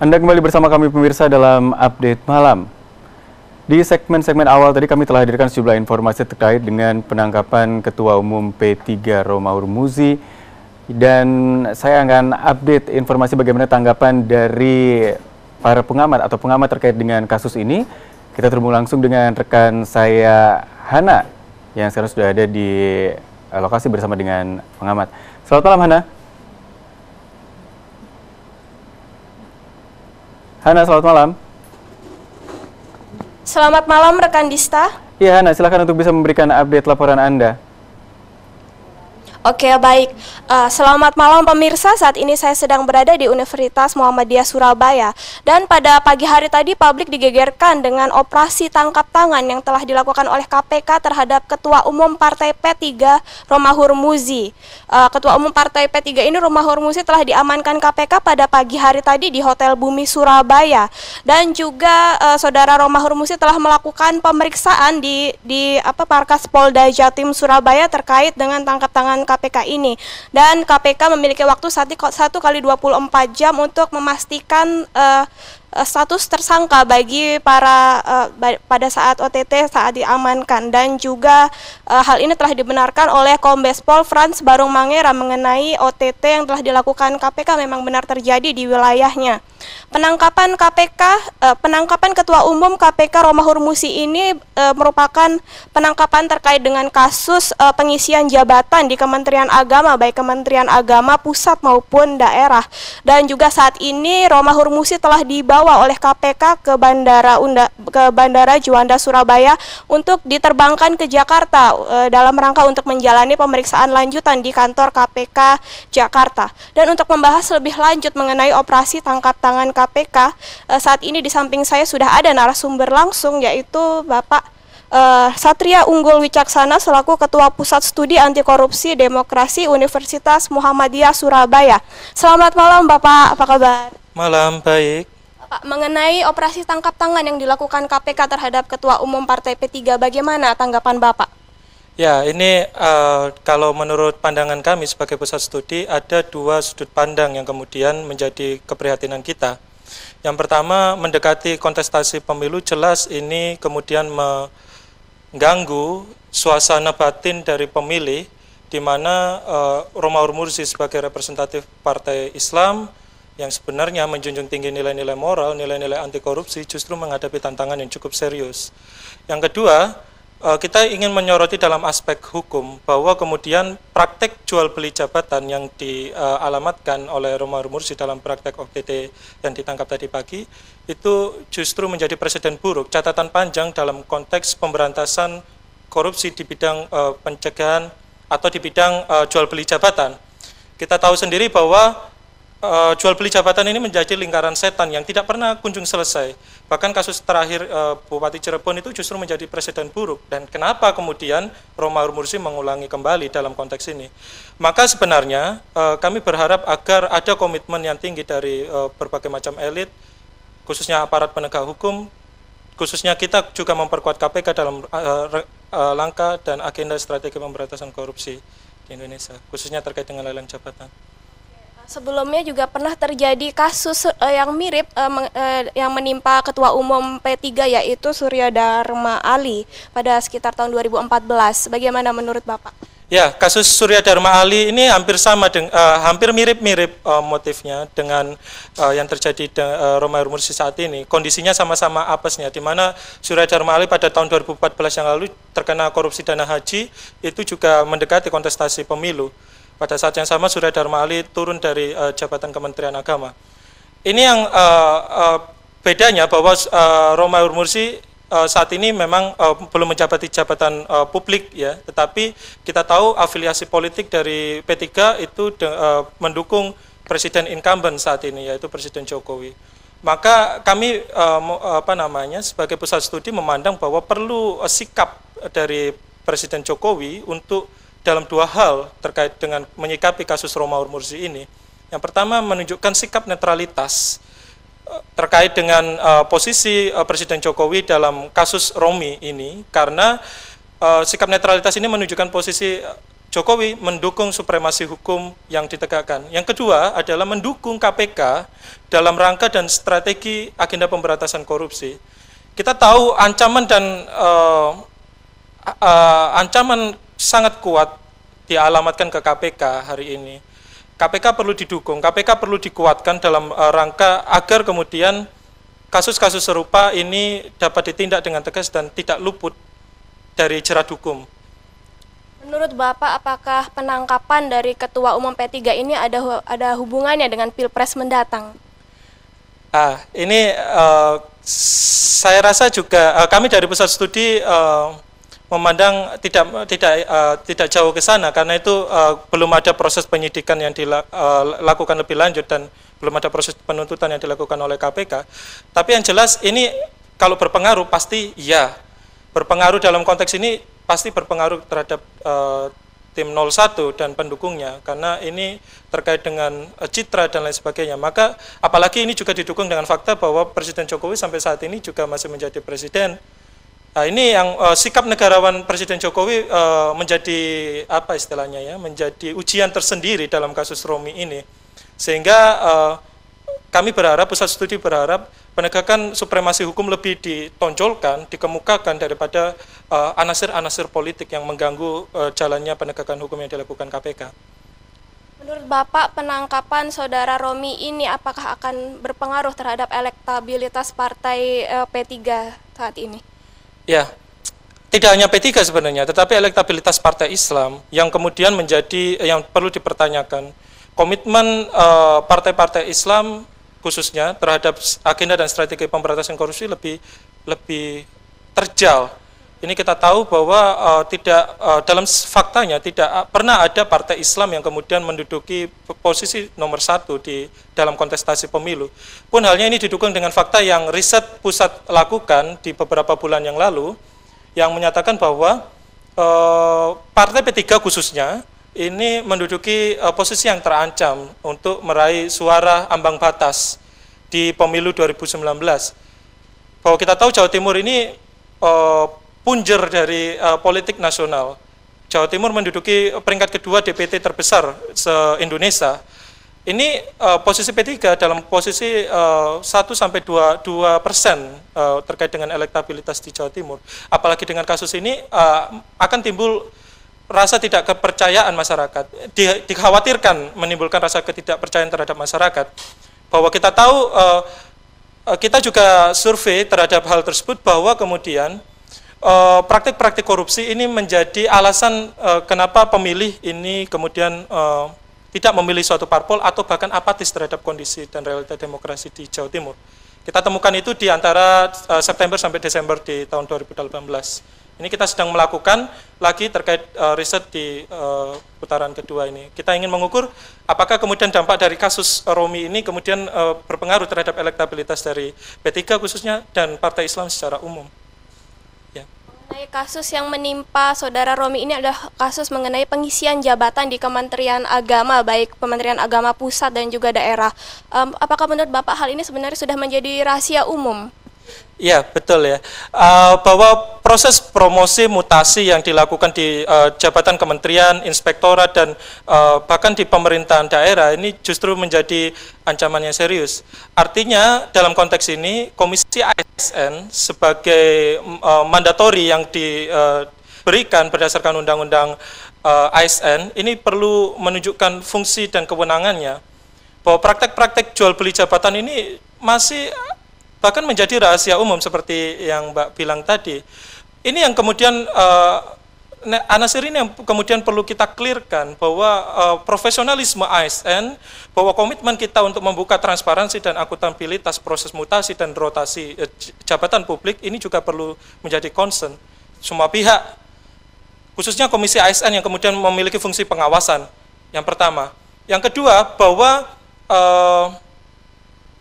Anda kembali bersama kami pemirsa dalam update malam. Di segmen-segmen awal tadi kami telah hadirkan sejumlah informasi terkait dengan penangkapan Ketua Umum P3 Romahur Muzi, dan saya akan update informasi bagaimana tanggapan dari para pengamat atau pengamat terkait dengan kasus ini. Kita terhubung langsung dengan rekan saya Hana yang sekarang sudah ada di lokasi bersama dengan pengamat. Selamat malam Hana. Hana, selamat malam. Selamat malam rekan Dista. Iya Hana, silakan untuk bisa memberikan update laporan Anda. Oke, baik. Selamat malam pemirsa, saat ini saya sedang berada di Universitas Muhammadiyah Surabaya. Dan pada pagi hari tadi publik digegerkan dengan operasi tangkap tangan yang telah dilakukan oleh KPK terhadap Ketua Umum Partai P3 Romahur Muzi. Ketua Umum Partai P3 ini Romahur Muzi telah diamankan KPK pada pagi hari tadi di Hotel Bumi Surabaya. Dan juga saudara Romahur Muzi telah melakukan pemeriksaan di Markas Polda Jatim Surabaya terkait dengan tangkap tangan KPK ini, dan KPK memiliki waktu 1 kali 24 jam untuk memastikan status tersangka bagi para pada saat OTT saat diamankan, dan juga hal ini telah dibenarkan oleh Kombes Pol Frans Barung Mangera mengenai OTT yang telah dilakukan KPK memang benar terjadi di wilayahnya. Penangkapan Ketua Umum KPK Romahur Muzi ini merupakan penangkapan terkait dengan kasus pengisian jabatan di Kementerian Agama, baik Kementerian Agama pusat maupun daerah. Dan juga saat ini Romahur Muzi telah dibawa oleh KPK ke Bandara Juanda Surabaya untuk diterbangkan ke Jakarta dalam rangka untuk menjalani pemeriksaan lanjutan di kantor KPK Jakarta. Dan untuk membahas lebih lanjut mengenai operasi tangkap tangan KPK, saat ini di samping saya sudah ada narasumber langsung, yaitu Bapak Satria Unggul Wicaksana selaku Ketua Pusat Studi Anti Korupsi Demokrasi Universitas Muhammadiyah Surabaya. Selamat malam Bapak, apa kabar? Malam, baik. Bapak, mengenai operasi tangkap tangan yang dilakukan KPK terhadap Ketua Umum Partai P3, bagaimana tanggapan Bapak? Ya, ini kalau menurut pandangan kami sebagai pusat studi, ada dua sudut pandang yang kemudian menjadi keprihatinan kita. Yang pertama, mendekati kontestasi pemilu, jelas ini kemudian mengganggu suasana batin dari pemilih, di mana Romahur Muzi sebagai representatif Partai Islam yang sebenarnya menjunjung tinggi nilai-nilai moral, nilai-nilai anti korupsi, justru menghadapi tantangan yang cukup serius. Yang kedua, kita ingin menyoroti dalam aspek hukum bahwa kemudian praktek jual beli jabatan yang dialamatkan oleh Romahur Muzi dalam praktek OTT yang ditangkap tadi pagi itu justru menjadi presiden buruk, catatan panjang dalam konteks pemberantasan korupsi di bidang pencegahan atau di bidang jual beli jabatan. Kita tahu sendiri bahwa jual beli jabatan ini menjadi lingkaran setan yang tidak pernah kunjung selesai. Bahkan kasus terakhir Bupati Cirebon itu justru menjadi presiden buruk. Dan kenapa kemudian Romahur Muzi mengulangi kembali dalam konteks ini? Maka sebenarnya kami berharap agar ada komitmen yang tinggi dari berbagai macam elit, khususnya aparat penegak hukum, khususnya kita juga memperkuat KPK dalam langkah dan agenda strategi pemberantasan korupsi di Indonesia, khususnya terkait dengan lelang jabatan. Sebelumnya juga pernah terjadi kasus yang mirip yang menimpa Ketua Umum P3, yaitu Surya Dharma Ali pada sekitar tahun 2014. Bagaimana menurut Bapak? Ya, kasus Surya Dharma Ali ini hampir sama, hampir mirip-mirip motifnya dengan yang terjadi Romahur Muzi saat ini. Kondisinya sama-sama apesnya, di mana Surya Dharma Ali pada tahun 2014 yang lalu terkena korupsi dana haji, itu juga mendekati kontestasi pemilu. Pada saat yang sama Surya Dharma Ali turun dari jabatan Kementerian Agama. Ini yang bedanya bahwa Romahur Muzi saat ini memang belum menjabati jabatan publik ya, tetapi kita tahu afiliasi politik dari P3 itu mendukung presiden incumbent saat ini, yaitu Presiden Jokowi. Maka kami sebagai pusat studi memandang bahwa perlu sikap dari Presiden Jokowi untuk dalam dua hal terkait dengan menyikapi kasus Romahur Muzi ini. Yang pertama, menunjukkan sikap netralitas terkait dengan posisi Presiden Jokowi dalam kasus Romi ini, karena sikap netralitas ini menunjukkan posisi Jokowi mendukung supremasi hukum yang ditegakkan. Yang kedua adalah mendukung KPK dalam rangka dan strategi agenda pemberantasan korupsi. Kita tahu ancaman dan ancaman sangat kuat dialamatkan ke KPK hari ini. KPK perlu didukung, KPK perlu dikuatkan dalam rangka agar kemudian kasus-kasus serupa ini dapat ditindak dengan tegas dan tidak luput dari jerat hukum. Menurut Bapak, apakah penangkapan dari Ketua Umum P3 ini ada hubungannya dengan Pilpres mendatang? Ini saya rasa juga kami dari pusat studi memandang tidak jauh ke sana, karena itu belum ada proses penyidikan yang dilakukan lebih lanjut dan belum ada proses penuntutan yang dilakukan oleh KPK. Tapi yang jelas ini kalau berpengaruh pasti ya, berpengaruh dalam konteks ini pasti berpengaruh terhadap tim 01 dan pendukungnya, karena ini terkait dengan citra dan lain sebagainya. Maka apalagi ini juga didukung dengan fakta bahwa Presiden Jokowi sampai saat ini juga masih menjadi presiden. Nah, ini yang sikap negarawan Presiden Jokowi menjadi apa istilahnya ya, menjadi ujian tersendiri dalam kasus Romi ini. Sehingga kami berharap, pusat studi berharap penegakan supremasi hukum lebih ditonjolkan, dikemukakan daripada anasir-anasir politik yang mengganggu jalannya penegakan hukum yang dilakukan KPK. Menurut Bapak, penangkapan Saudara Romi ini apakah akan berpengaruh terhadap elektabilitas partai P3 saat ini? Ya, tidak hanya P3 sebenarnya, tetapi elektabilitas partai Islam yang kemudian menjadi yang perlu dipertanyakan. Komitmen partai-partai Islam khususnya terhadap agenda dan strategi pemberantasan korupsi lebih terjal. Ini kita tahu bahwa dalam faktanya tidak pernah ada partai Islam yang kemudian menduduki posisi nomor 1 di dalam kontestasi pemilu. Pun halnya ini didukung dengan fakta yang riset pusat lakukan di beberapa bulan yang lalu, yang menyatakan bahwa partai P3 khususnya ini menduduki posisi yang terancam untuk meraih suara ambang batas di pemilu 2019. Bahwa kita tahu Jawa Timur ini punjer dari politik nasional. Jawa Timur menduduki peringkat kedua DPT terbesar se-Indonesia. Ini posisi P3 dalam posisi 1-2% terkait dengan elektabilitas di Jawa Timur. Apalagi dengan kasus ini akan timbul rasa tidak kepercayaan masyarakat, dikhawatirkan menimbulkan rasa ketidakpercayaan terhadap masyarakat. Bahwa kita tahu, kita juga survei terhadap hal tersebut, bahwa kemudian praktik-praktik korupsi ini menjadi alasan kenapa pemilih ini kemudian tidak memilih suatu parpol atau bahkan apatis terhadap kondisi dan realita demokrasi di Jawa Timur. Kita temukan itu di antara September sampai Desember di tahun 2018. Ini kita sedang melakukan lagi terkait riset di putaran kedua ini. Kita ingin mengukur apakah kemudian dampak dari kasus Romi ini kemudian berpengaruh terhadap elektabilitas dari P3 khususnya dan Partai Islam secara umum. Ya. Mengenai kasus yang menimpa Saudara Romi ini adalah kasus mengenai pengisian jabatan di Kementerian Agama, baik Kementerian Agama pusat dan juga daerah. Apakah menurut Bapak hal ini sebenarnya sudah menjadi rahasia umum? Iya, betul ya. Bahwa proses promosi mutasi yang dilakukan di jabatan kementerian, inspektorat, dan bahkan di pemerintahan daerah ini justru menjadi ancaman yang serius. Artinya dalam konteks ini Komisi ASN sebagai mandatori yang diberikan berdasarkan Undang-Undang ASN ini perlu menunjukkan fungsi dan kewenangannya. Bahwa praktek-praktek jual beli jabatan ini masih bahkan menjadi rahasia umum seperti yang Mbak bilang tadi. Ini yang kemudian anasir ini yang kemudian perlu kita clearkan, bahwa profesionalisme ASN, bahwa komitmen kita untuk membuka transparansi dan akuntabilitas proses mutasi dan rotasi jabatan publik ini juga perlu menjadi concern semua pihak, khususnya Komisi ASN yang kemudian memiliki fungsi pengawasan. Yang pertama. Yang kedua, bahwa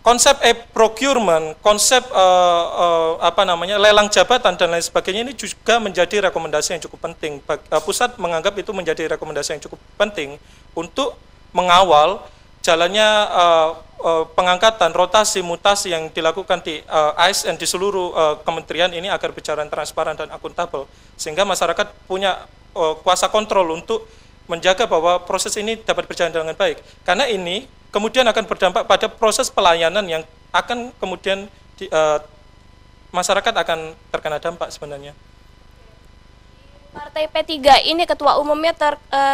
konsep procurement, konsep lelang jabatan dan lain sebagainya ini juga menjadi rekomendasi yang cukup penting. Pusat menganggap itu menjadi rekomendasi yang cukup penting untuk mengawal jalannya pengangkatan, rotasi, mutasi yang dilakukan di ASN di seluruh kementerian ini agar berjalan transparan dan akuntabel, sehingga masyarakat punya kuasa kontrol untuk menjaga bahwa proses ini dapat berjalan dengan baik. Karena ini kemudian akan berdampak pada proses pelayanan yang akan kemudian masyarakat akan terkena dampak sebenarnya. Partai P3 ini ketua umumnya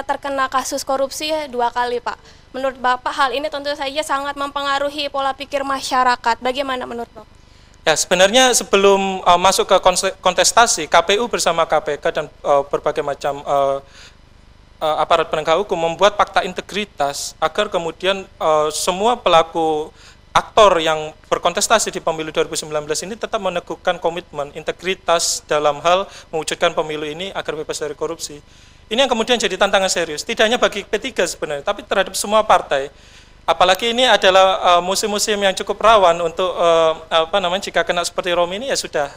terkena kasus korupsi 2 kali, Pak. Menurut Bapak hal ini tentu saja sangat mempengaruhi pola pikir masyarakat. Bagaimana menurut Bapak? Ya, sebenarnya sebelum masuk ke kontestasi, KPU bersama KPK dan berbagai macam aparat penegak hukum membuat fakta integritas agar kemudian semua pelaku aktor yang berkontestasi di pemilu 2019 ini tetap meneguhkan komitmen integritas dalam hal mewujudkan pemilu ini agar bebas dari korupsi. Ini yang kemudian jadi tantangan serius, tidak hanya bagi P3 sebenarnya, tapi terhadap semua partai. Apalagi ini adalah musim-musim yang cukup rawan untuk jika kena seperti Romi ini ya sudah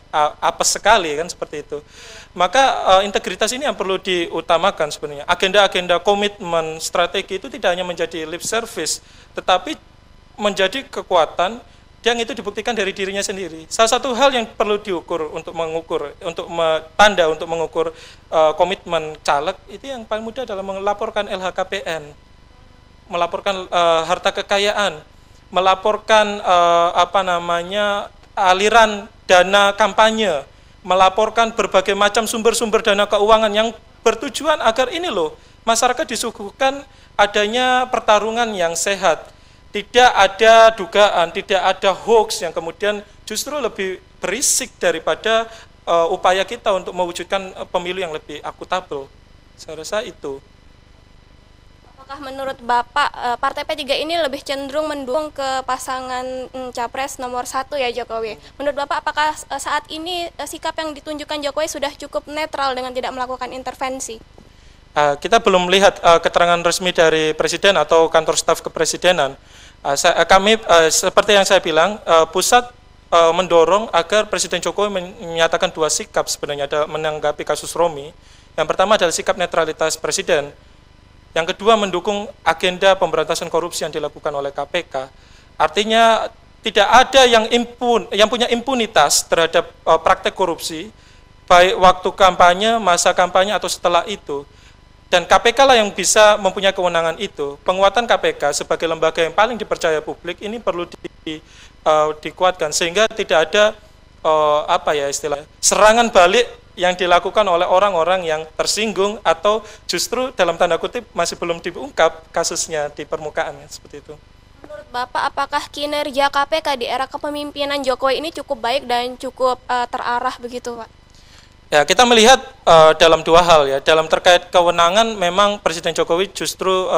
apes sekali kan seperti itu. Maka integritas ini yang perlu diutamakan sebenarnya. Agenda-agenda komitmen strategi itu tidak hanya menjadi lip service, tetapi menjadi kekuatan yang itu dibuktikan dari dirinya sendiri. Salah satu hal yang perlu diukur untuk mengukur, untuk mengukur komitmen caleg itu yang paling mudah adalah melaporkan LHKPN, melaporkan harta kekayaan, melaporkan aliran dana kampanye, melaporkan berbagai macam sumber-sumber dana keuangan yang bertujuan agar ini loh masyarakat disuguhkan adanya pertarungan yang sehat. Tidak ada dugaan, tidak ada hoax yang kemudian justru lebih berisik daripada upaya kita untuk mewujudkan pemilu yang lebih akuntabel. Saya rasa itu. Apakah menurut Bapak Partai P3 ini lebih cenderung mendukung ke pasangan Capres nomor 1 ya Jokowi? Menurut Bapak apakah saat ini sikap yang ditunjukkan Jokowi sudah cukup netral dengan tidak melakukan intervensi? Kita belum melihat keterangan resmi dari Presiden atau kantor staf kepresidenan. Kami seperti yang saya bilang, pusat mendorong agar Presiden Jokowi menyatakan 2 sikap sebenarnya menanggapi kasus Romi. Yang pertama adalah sikap netralitas Presiden. Yang kedua mendukung agenda pemberantasan korupsi yang dilakukan oleh KPK. Artinya tidak ada yang punya impunitas terhadap praktek korupsi, baik waktu kampanye, masa kampanye atau setelah itu. Dan KPK lah yang bisa mempunyai kewenangan itu. Penguatan KPK sebagai lembaga yang paling dipercaya publik ini perlu dikuatkan sehingga tidak ada serangan balik yang dilakukan oleh orang-orang yang tersinggung atau justru dalam tanda kutip masih belum diungkap kasusnya di permukaan seperti itu. Menurut Bapak apakah kinerja KPK di era kepemimpinan Jokowi ini cukup baik dan cukup terarah begitu, Pak? Ya, kita melihat dalam 2 hal ya. Dalam terkait kewenangan memang Presiden Jokowi justru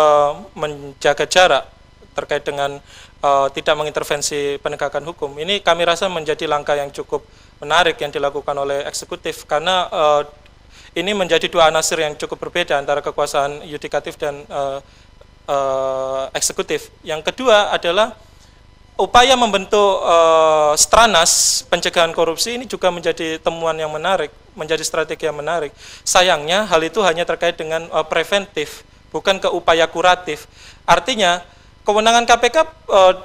menjaga jarak terkait dengan tidak mengintervensi penegakan hukum. Ini kami rasa menjadi langkah yang cukup menarik yang dilakukan oleh eksekutif karena ini menjadi 2 anasir yang cukup berbeda antara kekuasaan yudikatif dan eksekutif. Yang kedua adalah upaya membentuk Stranas pencegahan korupsi ini juga menjadi temuan yang menarik, menjadi strategi yang menarik. Sayangnya hal itu hanya terkait dengan preventif, bukan ke upaya kuratif. Artinya kewenangan KPK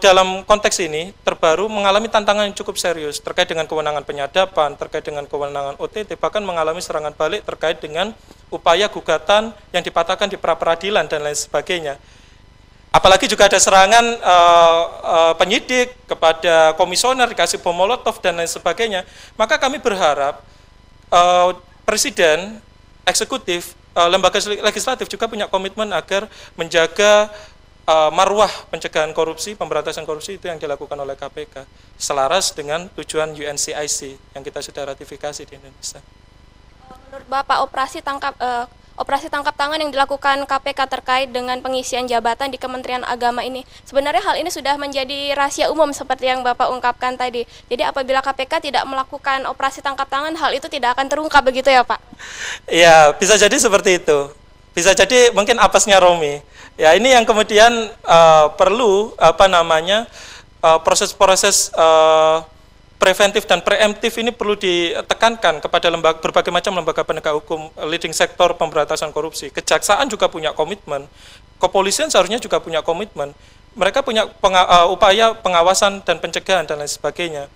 dalam konteks ini terbaru mengalami tantangan yang cukup serius terkait dengan kewenangan penyadapan, terkait dengan kewenangan OTT, bahkan mengalami serangan balik terkait dengan upaya gugatan yang dipatahkan di pra-peradilan dan lain sebagainya. Apalagi juga ada serangan penyidik kepada komisioner, dikasih bom molotov dan lain sebagainya. Maka kami berharap Presiden, eksekutif, lembaga legislatif juga punya komitmen agar menjaga marwah pencegahan korupsi, pemberantasan korupsi itu yang dilakukan oleh KPK, selaras dengan tujuan UNCIC yang kita sudah ratifikasi di Indonesia. Menurut Bapak operasi tangkap tangan yang dilakukan KPK terkait dengan pengisian jabatan di Kementerian Agama ini, sebenarnya hal ini sudah menjadi rahasia umum seperti yang Bapak ungkapkan tadi. Jadi apabila KPK tidak melakukan operasi tangkap tangan, hal itu tidak akan terungkap begitu ya Pak? Ya, bisa jadi seperti itu. Bisa jadi mungkin apesnya Romi. Ya, ini yang kemudian perlu proses-proses preventif dan preemptif ini perlu ditekankan kepada berbagai macam lembaga penegak hukum, leading sektor pemberantasan korupsi. Kejaksaan juga punya komitmen, kepolisian seharusnya juga punya komitmen. Mereka punya upaya pengawasan dan pencegahan dan lain sebagainya.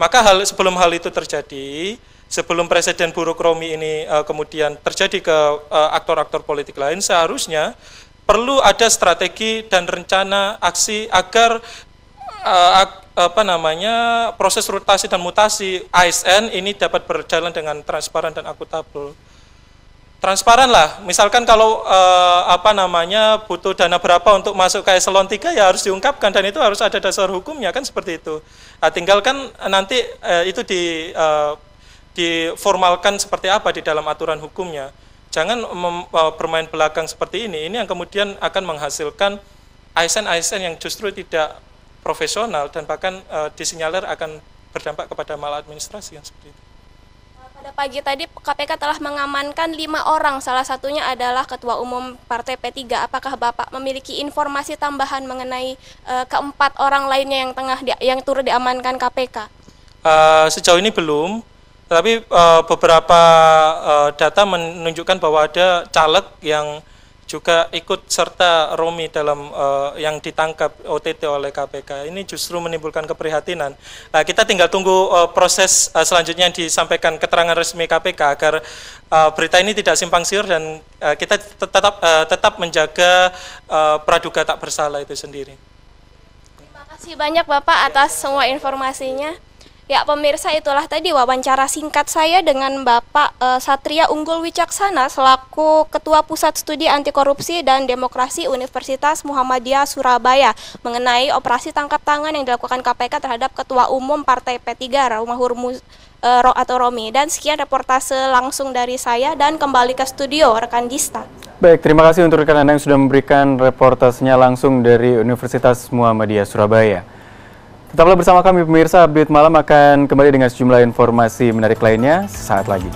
Maka sebelum hal itu terjadi, sebelum presiden buruk Romi ini kemudian terjadi ke aktor-aktor politik lain, seharusnya perlu ada strategi dan rencana aksi agar proses rotasi dan mutasi ASN ini dapat berjalan dengan transparan dan akuntabel. Transparan lah, misalkan kalau butuh dana berapa untuk masuk ke eselon 3 ya harus diungkapkan dan itu harus ada dasar hukumnya kan seperti itu. Nah, tinggalkan nanti itu diformalkan seperti apa di dalam aturan hukumnya. Jangan bermain belakang seperti ini yang kemudian akan menghasilkan ASN-ASN yang justru tidak profesional dan bahkan disinyalir akan berdampak kepada maladministrasi yang seperti itu. Pada pagi tadi KPK telah mengamankan 5 orang, salah satunya adalah Ketua Umum Partai P3. Apakah Bapak memiliki informasi tambahan mengenai keempat orang lainnya yang turut diamankan KPK? Sejauh ini belum, tapi beberapa data menunjukkan bahwa ada caleg yang juga ikut serta Romi dalam yang ditangkap OTT oleh KPK. Ini justru menimbulkan keprihatinan. Nah, kita tinggal tunggu proses selanjutnya yang disampaikan keterangan resmi KPK agar berita ini tidak simpang siur dan kita tetap menjaga praduga tak bersalah itu sendiri. Terima kasih banyak Bapak atas semua informasinya. Ya pemirsa, itulah tadi wawancara singkat saya dengan Bapak Satria Unggul Wicaksana selaku Ketua Pusat Studi Anti Korupsi dan Demokrasi Universitas Muhammadiyah Surabaya mengenai operasi tangkap tangan yang dilakukan KPK terhadap Ketua Umum Partai P3 Romaur Muzi atau Romi. Dan sekian reportase langsung dari saya dan kembali ke studio rekan Dista. Baik, terima kasih untuk rekan Anda yang sudah memberikan reportasenya langsung dari Universitas Muhammadiyah Surabaya. Tetaplah bersama kami pemirsa, update malam akan kembali dengan sejumlah informasi menarik lainnya sesaat lagi.